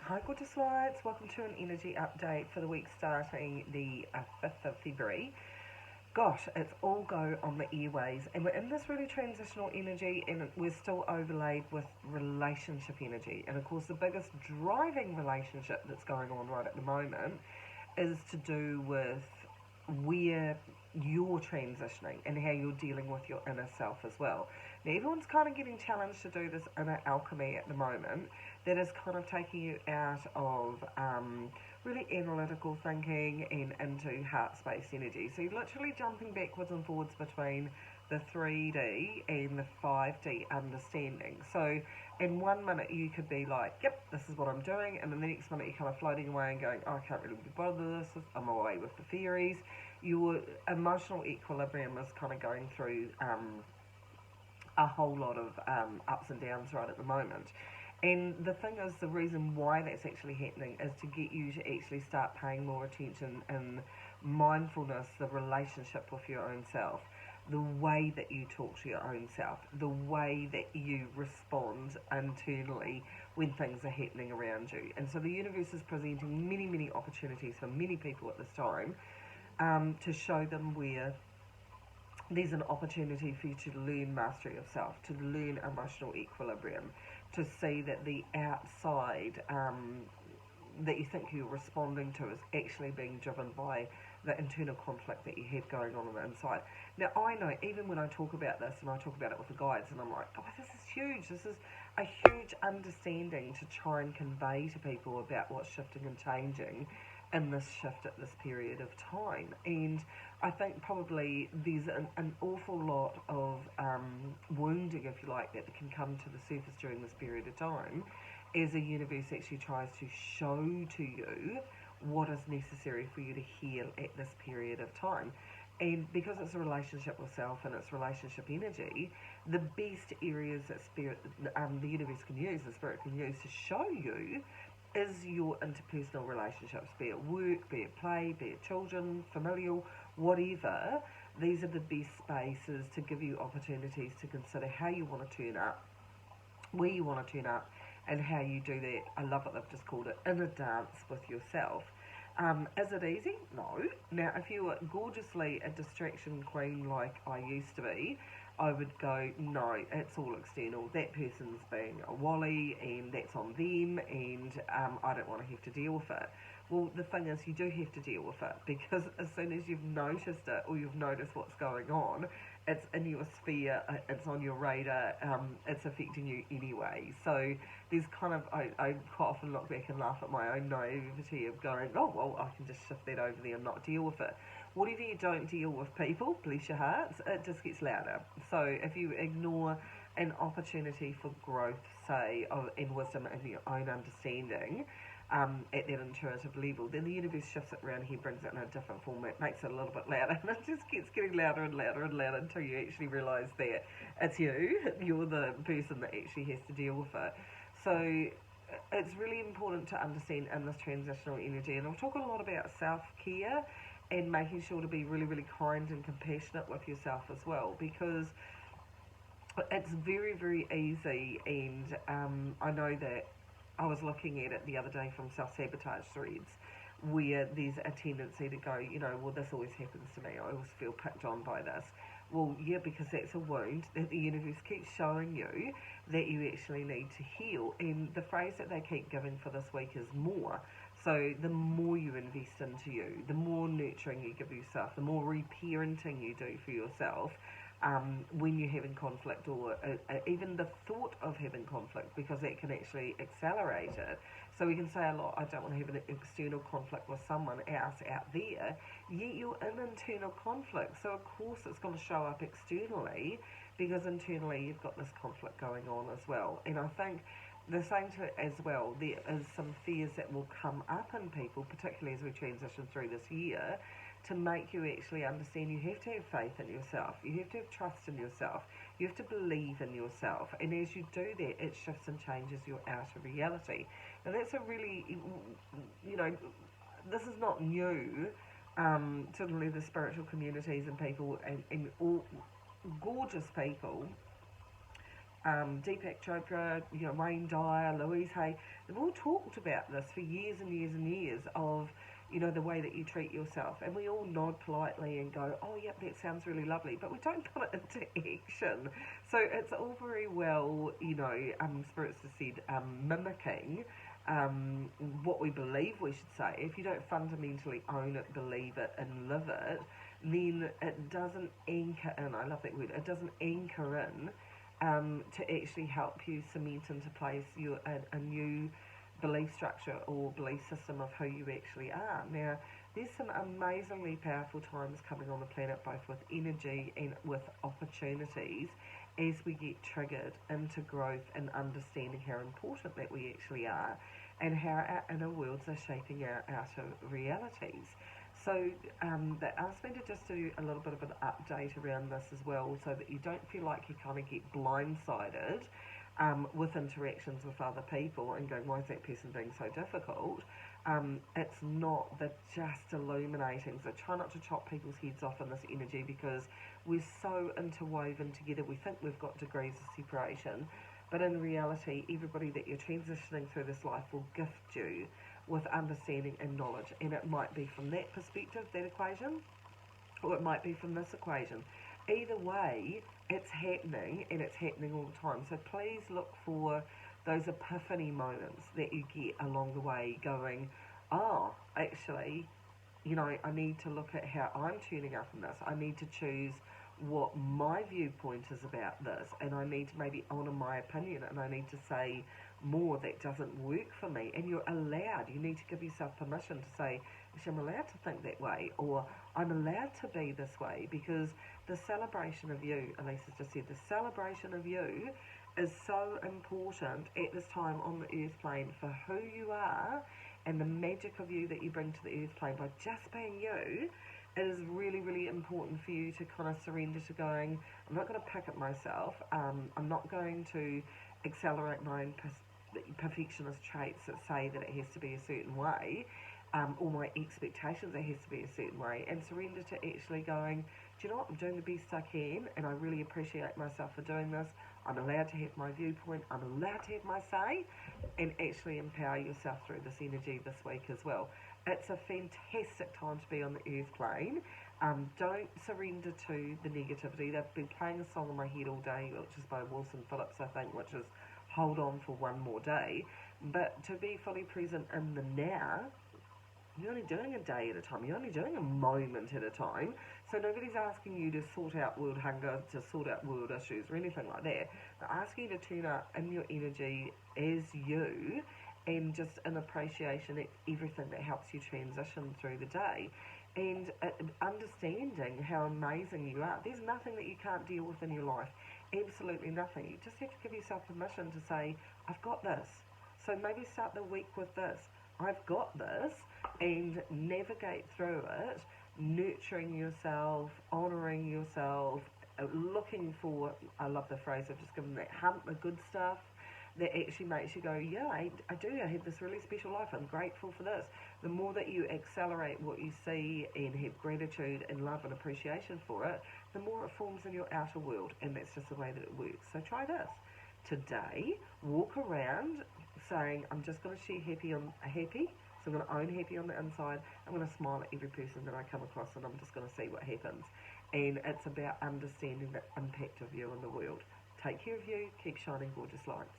Hi, gorgeous lights. Welcome to an energy update for the week starting the 5th of February. Gosh, it's all go on the airways, and we're in this really transitional energy, and we're still overlaid with relationship energy. And of course, the biggest driving relationship that's going on right at the moment is to do with where you're transitioning and how you're dealing with your inner self as well. Now, everyone's kind of getting challenged to do this inner alchemy at the moment that is kind of taking you out of really analytical thinking and into heart space energy. So you're literally jumping backwards and forwards between the 3D and the 5D understanding. So in 1 minute you could be like, yep, this is what I'm doing, and then the next minute you're kind of floating away and going, oh, I can't really be bothered with this, I'm away with the fairies. Your emotional equilibrium is kind of going through a whole lot of ups and downs right at the moment. And the thing is, the reason why that's actually happening is to get you to actually start paying more attention in mindfulness, the relationship with your own self, the way that you talk to your own self, the way that you respond internally when things are happening around you. And so the universe is presenting many, many opportunities for many people at this time to show them where there's an opportunity for you to learn mastery of self, to learn emotional equilibrium, to see that the outside that you think you're responding to is actually being driven by the internal conflict that you have going on the inside. Now, I know even when I talk about this and I talk about it with the guides, and I'm like, oh, this is huge. This is a huge understanding to try and convey to people about what's shifting and changing in this shift at this period of time. And I think probably there's an awful lot of wounding, if you like, that can come to the surface during this period of time as the universe actually tries to show to you what is necessary for you to heal at this period of time. And because it's a relationship with self and it's relationship energy, the best areas that the universe can use, the spirit can use to show you is your interpersonal relationships, be it work, be it play, be it children, familial, whatever. These are the best spaces to give you opportunities to consider how you want to turn up, where you want to turn up, and how you do that. I love what they've just called it, inner dance with yourself. Is it easy? No. Now, if you were gorgeously a distraction queen like I used to be, I would go, no, it's all external. That person's being a wally and that's on them, and I don't want to have to deal with it. Well, the thing is, you do have to deal with it, because as soon as you've noticed it or you've noticed what's going on, it's in your sphere, it's on your radar, it's affecting you anyway. So there's kind of, I quite often look back and laugh at my own naivety of going, oh, well, I can just shift that over there and not deal with it. Whatever you don't deal with, people, bless your hearts, it just gets louder. So if you ignore an opportunity for growth, say, in wisdom and your own understanding, at that intuitive level, then the universe shifts it around here, brings it in a different format, makes it a little bit louder, and it just keeps getting louder and louder and louder until you actually realise that it's you're the person that actually has to deal with it. So it's really important to understand in this transitional energy, and I'll talk a lot about self-care and making sure to be really, really kind and compassionate with yourself as well, because it's very, very easy, and I know that I was looking at it the other day from self-sabotage threads, where there's a tendency to go, well, this always happens to me, I always feel picked on by this. Well, yeah, because that's a wound that the universe keeps showing you that you actually need to heal. And the phrase that they keep giving for this week is more. So the more you invest into you, the more nurturing you give yourself, the more reparenting you do for yourself, when you're having conflict, or even the thought of having conflict, because that can actually accelerate it. So we can say a lot, I don't want to have an external conflict with someone else out there, yet you're in internal conflict. So of course it's going to show up externally, because internally you've got this conflict going on as well. And I think the same to it as well, there is some fears that will come up in people, particularly as we transition through this year, to make you actually understand you have to have faith in yourself, you have to have trust in yourself, you have to believe in yourself, and as you do that, it shifts and changes your outer reality. And that's a really, this is not new. Certainly the spiritual communities and people, and all gorgeous people Deepak Chopra, Wayne Dyer, Louise Hay, they've all talked about this for years and years and years of, the way that you treat yourself. And we all nod politely and go, oh, yep, that sounds really lovely, but we don't put it into action. So it's all very well, Spirits have said, mimicking what we believe we should say. If you don't fundamentally own it, believe it, and live it, then it doesn't anchor in. I love that word. It doesn't anchor in to actually help you cement into place a new belief structure or belief system of who you actually are. Now, there's some amazingly powerful times coming on the planet, both with energy and with opportunities, as we get triggered into growth and understanding how important that we actually are and how our inner worlds are shaping our outer realities. So they asked me to just do a little bit of an update around this as well, so that you don't feel like you kind of get blindsided with interactions with other people and going, why is that person being so difficult? It's not, they're just illuminating. So try not to chop people's heads off in this energy, because we're so interwoven together. We think we've got degrees of separation, but in reality, everybody that you're transitioning through this life will gift you with understanding and knowledge. And it might be from that perspective, that equation, or it might be from this equation. Either way, it's happening, and it's happening all the time. So please look for those epiphany moments that you get along the way, going, oh, actually, I need to look at how I'm tuning up in this. I need to choose what my viewpoint is about this, and I need to maybe honour my opinion, and I need to say more that doesn't work for me. And you're allowed, you need to give yourself permission to say, actually, I'm allowed to think that way, or I'm allowed to be this way, because the celebration of you, Elisa's just said, the celebration of you is so important at this time on the earth plane for who you are and the magic of you that you bring to the earth plane by just being you. It is really, really important for you to kind of surrender to going, I'm not going to pick at myself, I'm not going to accelerate my own perfectionist traits that say that it has to be a certain way, or my expectations, it has to be a certain way, and surrender to actually going, do you know what, I'm doing the best I can, and I really appreciate myself for doing this. I'm allowed to have my viewpoint, I'm allowed to have my say, and actually empower yourself through this energy this week as well. It's a fantastic time to be on the earth plane. Don't surrender to the negativity. They've been playing a song in my head all day, which is by Wilson Phillips, I think, which is Hold On for One More Day. But to be fully present in the now, you're only doing a day at a time. You're only doing a moment at a time. So nobody's asking you to sort out world hunger, to sort out world issues or anything like that. They're asking you to tune up in your energy as you, and just an appreciation at everything that helps you transition through the day. And understanding how amazing you are. There's nothing that you can't deal with in your life. Absolutely nothing. You just have to give yourself permission to say, I've got this. So maybe start the week with this. I've got this, and navigate through it, nurturing yourself, honouring yourself, looking for, I love the phrase I've just given, that hunt the good stuff that actually makes you go, yeah, I do, I have this really special life, I'm grateful for this. The more that you accelerate what you see and have gratitude and love and appreciation for it, the more it forms in your outer world, and that's just the way that it works. So try this. Today, walk around saying, I'm just going to share happy, so I'm going to own happy on the inside. I'm going to smile at every person that I come across, and I'm just going to see what happens. And it's about understanding the impact of you in the world. Take care of you, keep shining gorgeous lights.